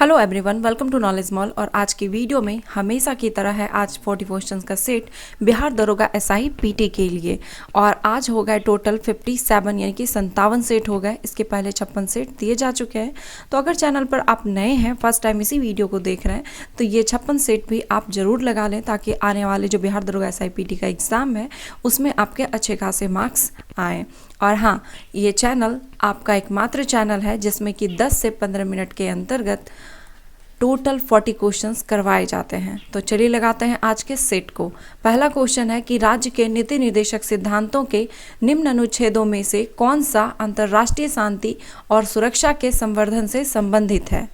Hello everyone, welcome to knowledge mall. और आज की वीडियो में हमेशा की तरह है आज 40 क्वेश्चंस का सेट बिहार दरोगा एसआई पीटी के लिए। और आज हो गए टोटल 57 यानी कि 57 सेट हो गए। इसके पहले 56 सेट दिए जा चुके हैं। तो अगर चैनल पर आप नए हैं, फर्स्ट टाइम इसी वीडियो को देख रहे हैं, तो ये 56 सेट भी आप ज़रूर लगा लें ताकि आने वाले जो बिहार दरोगा एसआई पीटी का एग्ज़ाम है उसमें आपके अच्छे खासे मार्क्स आएँ। और हाँ, ये चैनल आपका एकमात्र चैनल है जिसमें कि 10 से 15 मिनट के अंतर्गत टोटल 40 क्वेश्चंस करवाए जाते हैं। तो चलिए लगाते हैं आज के सेट को। पहला क्वेश्चन है कि राज्य के नीति निर्देशक सिद्धांतों के निम्न अनुच्छेदों में से कौन सा अंतर्राष्ट्रीय शांति और सुरक्षा के संवर्धन से संबंधित है।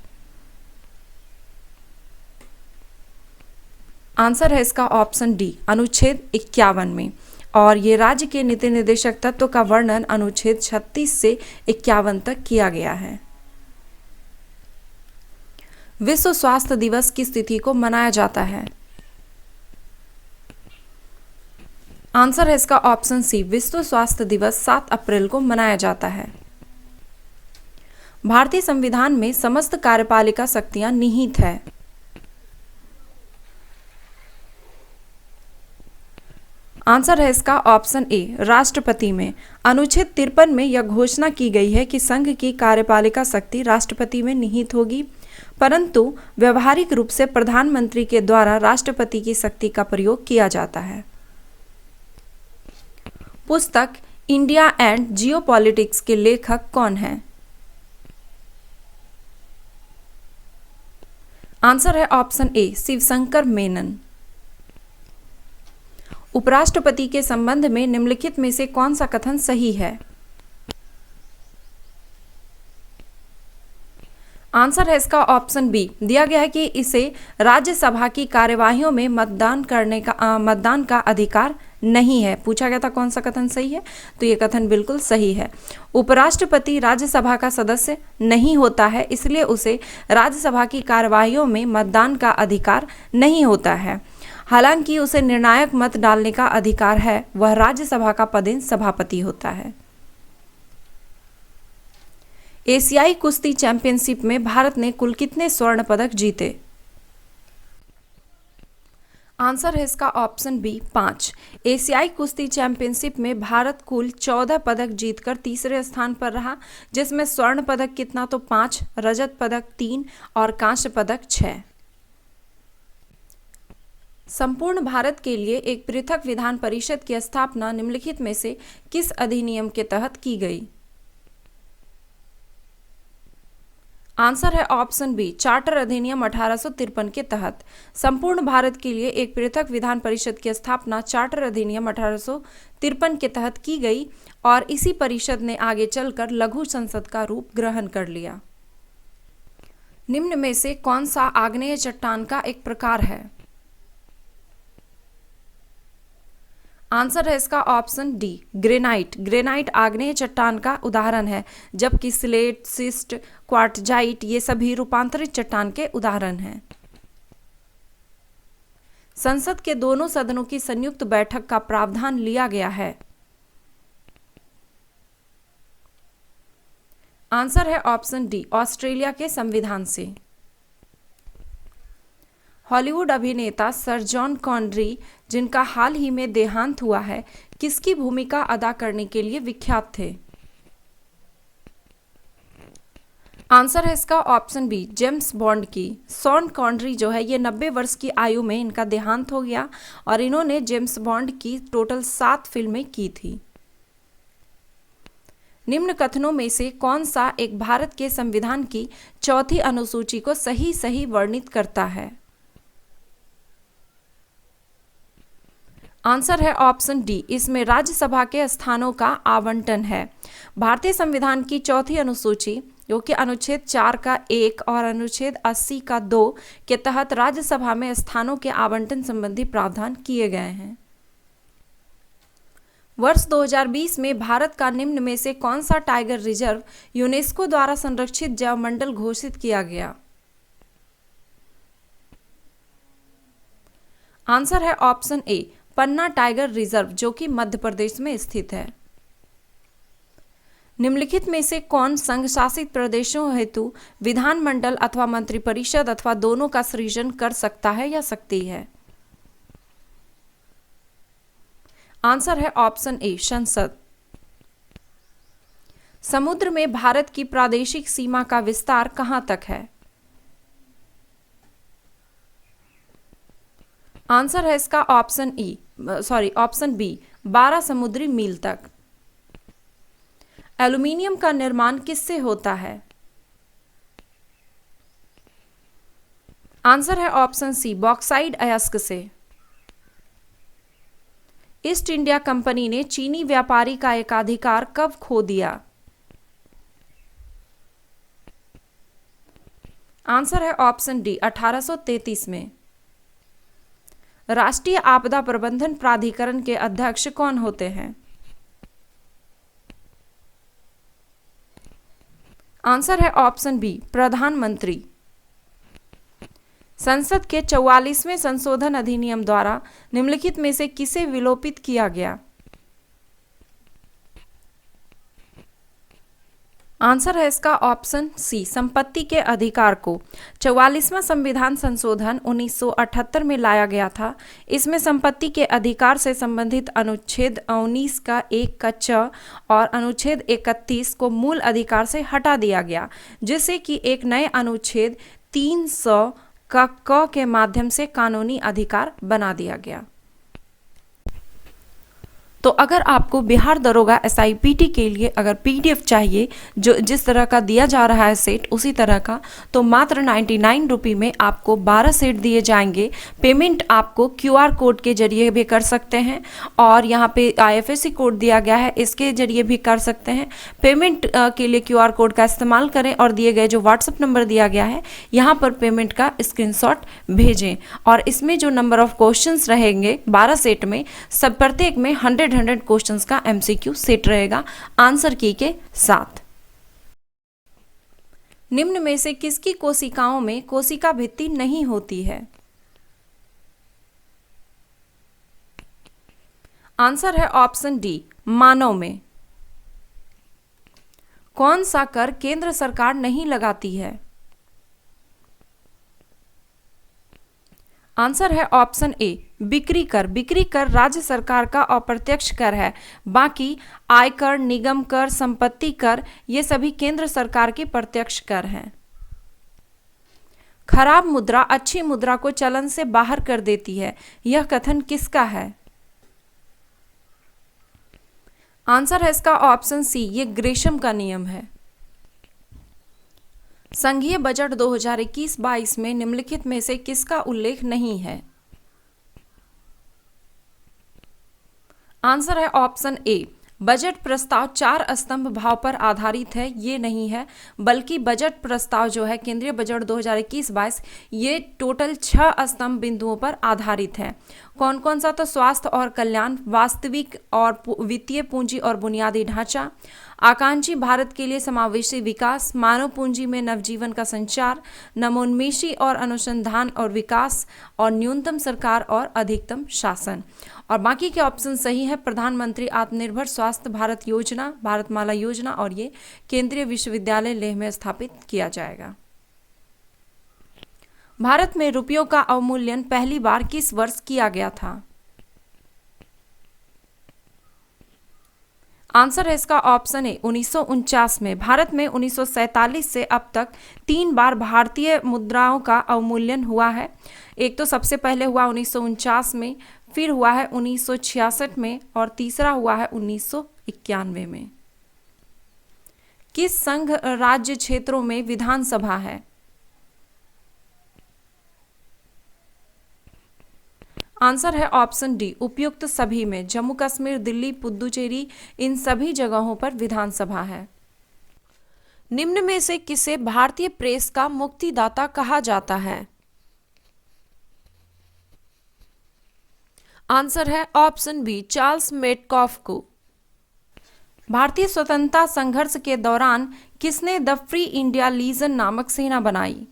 आंसर है इसका ऑप्शन डी, अनुच्छेद 51 में। और ये राज्य के नीति निर्देशक तत्व का वर्णन अनुच्छेद 36 से 51 तक किया गया है। विश्व स्वास्थ्य दिवस किस तिथि को मनाया जाता है। आंसर है इसका ऑप्शन सी, विश्व स्वास्थ्य दिवस 7 अप्रैल को मनाया जाता है। भारतीय संविधान में समस्त कार्यपालिका शक्तियां निहित है। आंसर है इसका ऑप्शन ए, राष्ट्रपति में। अनुच्छेद 53 में यह घोषणा की गई है कि संघ की कार्यपालिका शक्ति राष्ट्रपति में निहित होगी, परंतु व्यवहारिक रूप से प्रधानमंत्री के द्वारा राष्ट्रपति की शक्ति का प्रयोग किया जाता है। पुस्तक इंडिया एंड जियोपॉलिटिक्स के लेखक कौन हैं। आंसर है ऑप्शन ए, शिवशंकर मेनन। उपराष्ट्रपति के संबंध में निम्नलिखित में से कौन सा कथन सही है। आंसर है इसका ऑप्शन बी, दिया गया है कि इसे राज्यसभा की कार्यवाहियों में मतदान का अधिकार नहीं है। पूछा गया था कौन सा कथन सही है, तो ये कथन बिल्कुल सही है। उपराष्ट्रपति राज्यसभा का सदस्य नहीं होता है, इसलिए उसे राज्यसभा की कार्यवाहियों में मतदान का अधिकार नहीं होता है। हालांकि उसे निर्णायक मत डालने का अधिकार है। वह राज्यसभा का पदेन सभापति होता है। एशियाई कुश्ती चैंपियनशिप में भारत ने कुल कितने स्वर्ण पदक जीते। आंसर है इसका ऑप्शन बी, 5। एशियाई कुश्ती चैंपियनशिप में भारत कुल 14 पदक जीतकर तीसरे स्थान पर रहा, जिसमें स्वर्ण पदक कितना तो 5, रजत पदक 3 और कांस्य पदक 6। संपूर्ण भारत के लिए एक पृथक विधान परिषद की स्थापना निम्नलिखित में से किस अधिनियम के तहत की गई। आंसर है ऑप्शन बी, चार्टर अधिनियम 1853 के तहत संपूर्ण भारत के लिए एक पृथक विधान परिषद की स्थापना चार्टर अधिनियम 1853 के तहत की गई और इसी परिषद ने आगे चलकर लघु संसद का रूप ग्रहण कर लिया। निम्न में से कौन सा आग्नेय चट्टान का एक प्रकार है। आंसर है इसका ऑप्शन डी, ग्रेनाइट। ग्रेनाइट आग्नेय चट्टान का उदाहरण है, जबकि स्लेट, सिस्ट, क्वार्टजाइट ये सभी रूपांतरित चट्टान के उदाहरण हैं। संसद के दोनों सदनों की संयुक्त बैठक का प्रावधान लिया गया है। आंसर है ऑप्शन डी, ऑस्ट्रेलिया के संविधान से। हॉलीवुड अभिनेता सर जॉन कॉनरी, जिनका हाल ही में देहांत हुआ है, किसकी भूमिका अदा करने के लिए विख्यात थे। आंसर है इसका ऑप्शन बी, जेम्स बॉन्ड की। शॉन कॉनरी जो है ये 90 वर्ष की आयु में इनका देहांत हो गया और इन्होंने जेम्स बॉन्ड की टोटल 7 फिल्में की थी। निम्न कथनों में से कौन सा एक भारत के संविधान की चौथी अनुसूची को सही वर्णित करता है। आंसर है ऑप्शन डी, इसमें राज्यसभा के स्थानों का आवंटन है। भारतीय संविधान की चौथी अनुसूची, जो कि अनुच्छेद 4 का 1 और अनुच्छेद 80 का 2 के तहत राज्यसभा में स्थानों के आवंटन संबंधी प्रावधान किए गए हैं। वर्ष 2020 में भारत का निम्न में से कौन सा टाइगर रिजर्व यूनेस्को द्वारा संरक्षित जैवमंडल घोषित किया गया। आंसर है option A, Panna tiger reserve, जो कि मध्य प्रदेश में स्थित है। निम्नलिखित में से कौन संघ शासित प्रदेशों हेतु विधानमंडल अथवा मंत्रिपरिषद अथवा दोनों का सृजन कर सकता है या सकती है? आंसर है ऑप्शन ए, संसद। समुद्र में भारत की प्रादेशिक सीमा का विस्तार कहां तक है? आंसर है इसका ऑप्शन बी, 12 समुद्री मील तक। एल्यूमीनियम का निर्माण किससे होता है? आंसर है ऑप्शन सी, बॉक्साइट अयस्क से। ईस्ट इंडिया कंपनी ने चीनी व्यापारी का एकाधिकार कब खो दिया? आंसर है ऑप्शन डी, 1833 में। राष्ट्रीय आपदा प्रबंधन प्राधिकरण के अध्यक्ष कौन होते हैं? आंसर है ऑप्शन बी, प्रधानमंत्री। संसद के 44वें संशोधन अधिनियम द्वारा निम्नलिखित में से किसे विलोपित किया गया? आंसर है इसका ऑप्शन सी, संपत्ति के अधिकार को। 44वां संविधान संशोधन 1978 में लाया गया था। इसमें संपत्ति के अधिकार से संबंधित अनुच्छेद 19 का 1 का च और अनुच्छेद 31 को मूल अधिकार से हटा दिया गया, जिससे कि एक नए अनुच्छेद 300 का क के माध्यम से कानूनी अधिकार बना दिया गया। तो अगर आपको बिहार दरोगा SIPT के लिए अगर PDF चाहिए, जो जिस तरह का दिया जा रहा है सेट उसी तरह का, तो मात्र 99 रुपये में आपको 12 सेट दिए जाएंगे। पेमेंट आपको QR कोड के जरिए भी कर सकते हैं और यहाँ पे IFSC कोड दिया गया है, इसके जरिए भी कर सकते हैं। पेमेंट के लिए QR कोड का इस्तेमाल करें और दिए गए जो WhatsApp नंबर दिया गया है यहाँ पर पेमेंट का स्क्रीनशॉट भेजें। और इसमें जो नंबर ऑफ क्वेश्चंस रहेंगे 12 सेट में, सब प्रत्येक में 100 क्वेश्चंस का MCQ सेट रहेगा आंसर की के साथ। निम्न में से किसकी कोशिकाओं में कोशिका भित्ति नहीं होती है? आंसर है ऑप्शन डी, मानव में। कौन सा कर केंद्र सरकार नहीं लगाती है? आंसर है ऑप्शन ए, बिक्री कर। बिक्री कर राज्य सरकार का अप्रत्यक्ष कर है। बाकी आयकर, निगम कर, संपत्ति कर ये सभी केंद्र सरकार के प्रत्यक्ष कर हैं। खराब मुद्रा अच्छी मुद्रा को चलन से बाहर कर देती है, यह कथन किसका है? आंसर है इसका ऑप्शन सी, ये ग्रेशम का नियम है। संघीय बजट 2021-22 में निम्नलिखित में से किसका उल्लेख नहीं है? आंसर है ऑप्शन ए, बजट प्रस्ताव 4 स्तंभ भाव पर आधारित है, ये नहीं है, बल्कि बजट प्रस्ताव जो है केंद्रीय बजट 2021-22 ये टोटल 6 स्तंभ बिंदुओं पर आधारित है। कौन कौन सा? तो स्वास्थ्य और कल्याण, वास्तविक और वित्तीय पूंजी और बुनियादी ढांचा, आकांक्षी भारत के लिए समावेशी विकास, मानव पूंजी में नवजीवन का संचार, नवोन्मेषी और अनुसंधान और विकास, और न्यूनतम सरकार और अधिकतम शासन। और बाकी के ऑप्शन सही है। प्रधानमंत्री आत्मनिर्भर स्वास्थ्य भारत योजना, भारतमाला योजना, और ये केंद्रीय विश्वविद्यालय लेह में स्थापित किया जाएगा। भारत में रुपयों का अवमूल्यन पहली बार किस वर्ष किया गया था? आंसर है इसका ऑप्शन है 1949 में। भारत में 1947 से अब तक 3 बार भारतीय मुद्राओं का अवमूल्यन हुआ है। एक तो सबसे पहले हुआ 1949 में, फिर हुआ है 1966 में, और तीसरा हुआ है 1991 में। किस संघ राज्य क्षेत्रों में विधानसभा है? आंसर है ऑप्शन डी, उपयुक्त सभी में। जम्मू कश्मीर, दिल्ली, पुदुचेरी, इन सभी जगहों पर विधानसभा है। निम्न में से किसे भारतीय प्रेस का मुक्तिदाता कहा जाता है? आंसर है ऑप्शन बी, चार्ल्स मेटकॉफ को। भारतीय स्वतंत्रता संघर्ष के दौरान किसने द फ्री इंडिया लीजन नामक सेना बनाई?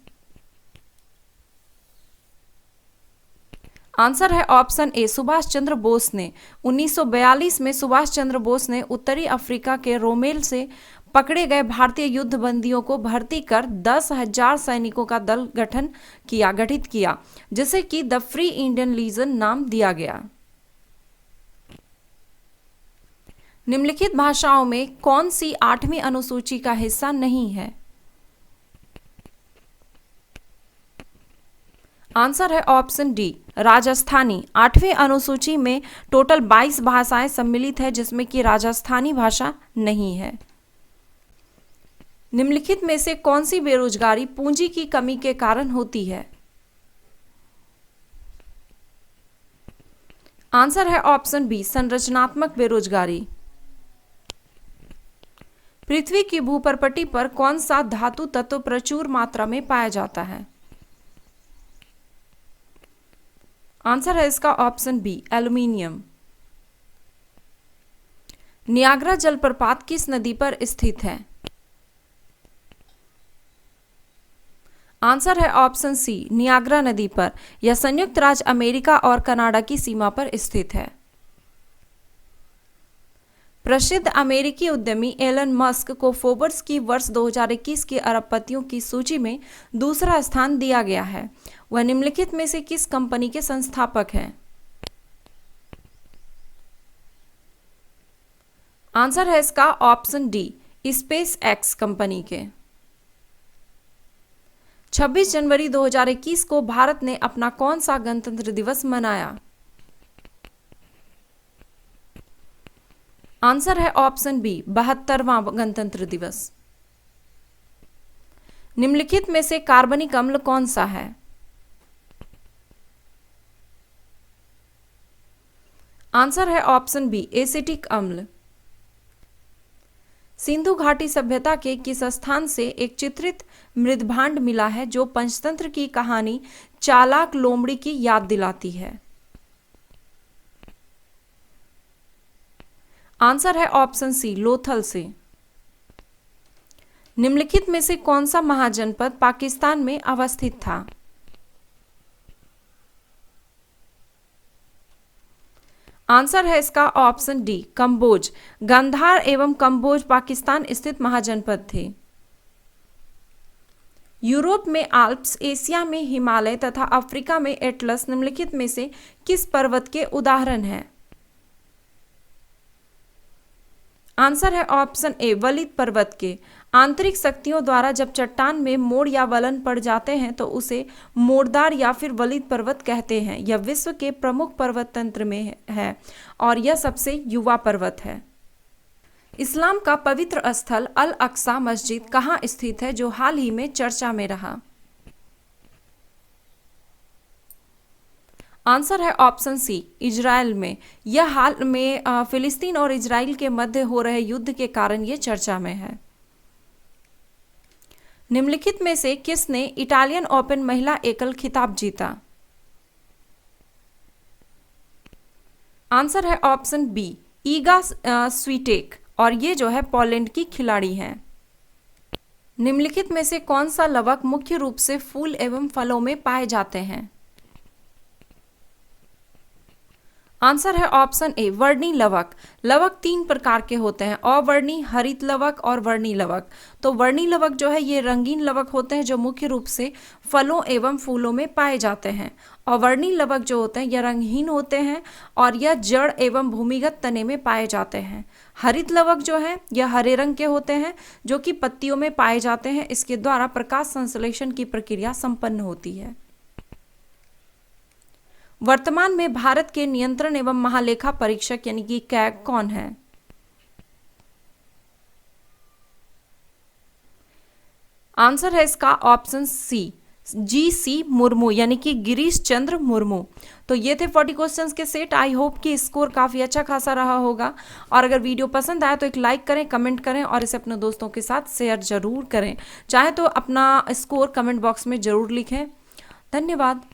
आंसर है ऑप्शन ए, सुभाष चंद्र बोस ने। 1942 में सुभाष चंद्र बोस ने उत्तरी अफ्रीका के रोमेल से पकड़े गए भारतीय युद्ध बंदियों को भर्ती कर 10,000 सैनिकों का दल गठित किया, जिसे कि द फ्री इंडियन लीजन नाम दिया गया। निम्नलिखित भाषाओं में कौन सी 8वीं अनुसूची का हिस्सा नहीं है? आंसर है ऑप्शन डी, राजस्थानी। 8वीं अनुसूची में टोटल 22 भाषाएं सम्मिलित है, जिसमें कि राजस्थानी भाषा नहीं है। निम्नलिखित में से कौन सी बेरोजगारी पूंजी की कमी के कारण होती है? आंसर है ऑप्शन बी, संरचनात्मक बेरोजगारी। पृथ्वी की भूपर्पटी पर कौन सा धातु तत्व प्रचुर मात्रा में पाया जाता है? आंसर है इसका ऑप्शन बी, एल्यूमिनियम। नियाग्रा जलप्रपात किस नदी पर स्थित है? आंसर है ऑप्शन सी, नियाग्रा नदी पर। यह संयुक्त राज्य अमेरिका और कनाडा की सीमा पर स्थित है। प्रसिद्ध अमेरिकी उद्यमी एलन मस्क को फोर्ब्स की वर्ष 2021 की अरबपतियों की सूची में दूसरा स्थान दिया गया है। वह निम्नलिखित में से किस कंपनी के संस्थापक हैं? आंसर है इसका option D, space x company के। 26 जनवरी 2021 को भारत ने अपना कौन सा गणतंत्र दिवस मनाया? आंसर है ऑप्शन बी, 72वां गणतंत्र दिवस। निम्नलिखित में से कार्बनिक अम्ल कौन सा है? आंसर है ऑप्शन बी, एसिटिक अम्ल। सिंधु घाटी सभ्यता के किस स्थान से एक चित्रित मृदभांड मिला है जो पंचतंत्र की कहानी चालाक लोमड़ी की याद दिलाती है? आंसर है ऑप्शन सी, लोथल से। निम्नलिखित में से कौन सा महाजनपद पाकिस्तान में अवस्थित था? आंसर है इसका ऑप्शन डी, कंबोज। गांधार एवं कंबोज पाकिस्तान स्थित महाजनपद थे। यूरोप में आल्प्स, एशिया में हिमालय तथा अफ्रीका में एटलस निम्नलिखित में से किस पर्वत के उदाहरण हैं? आंसर है ऑप्शन ए, वलित पर्वत के। आंतरिक शक्तियों द्वारा जब चट्टान में मोड़ या वलन पड़ जाते हैं तो उसे मोड़दार या फिर वलित पर्वत कहते हैं। यह विश्व के प्रमुख पर्वत तंत्र में है और यह सबसे युवा पर्वत है। इस्लाम का पवित्र स्थल अल अक्सा मस्जिद कहाँ स्थित है जो हाल ही में चर्चा में रहा? आंसर है ऑप्शन सी, इजराइल में। यह हाल में फिलिस्तीन और इजराइल के मध्य हो रहे युद्ध के कारण यह चर्चा में है। निम्नलिखित में से किसने इटालियन ओपन महिला एकल खिताब जीता? आंसर है ऑप्शन बी, ईगा स्वीटेक, और ये जो है पोलैंड की खिलाड़ी हैं। निम्नलिखित में से कौन सा लवक मुख्य रूप से फूल एवं फलों में पाए जाते हैं? आंसर है ऑप्शन ए, वर्णी लवक। लवक 3 प्रकार के होते हैं, अवर्णी, हरित लवक और वर्णी लवक। तो वर्णी लवक जो है ये रंगीन लवक होते हैं जो मुख्य रूप से फलों एवं फूलों में पाए जाते हैं। अवर्णी लवक जो होते हैं यह रंगहीन होते हैं और यह जड़ एवं भूमिगत तने में पाए जाते हैं। हरित लवक जो है यह हरे रंग के होते हैं जो कि पत्तियों में पाए जाते हैं। इसके द्वारा प्रकाश संश्लेषण की प्रक्रिया संपन्न होती है। वर्तमान में भारत के नियंत्रण एवं महालेखा परीक्षक यानी कि कैग कौन है? आंसर है इसका ऑप्शन सी, GC मुर्मू यानी कि गिरीश चंद्र मुर्मू। तो ये थे 40 क्वेश्चंस के सेट। आई होप कि स्कोर काफ़ी अच्छा खासा रहा होगा। और अगर वीडियो पसंद आया तो एक लाइक करें, कमेंट करें और इसे अपने दोस्तों के साथ शेयर जरूर करें। चाहे तो अपना स्कोर कमेंट बॉक्स में जरूर लिखें। धन्यवाद।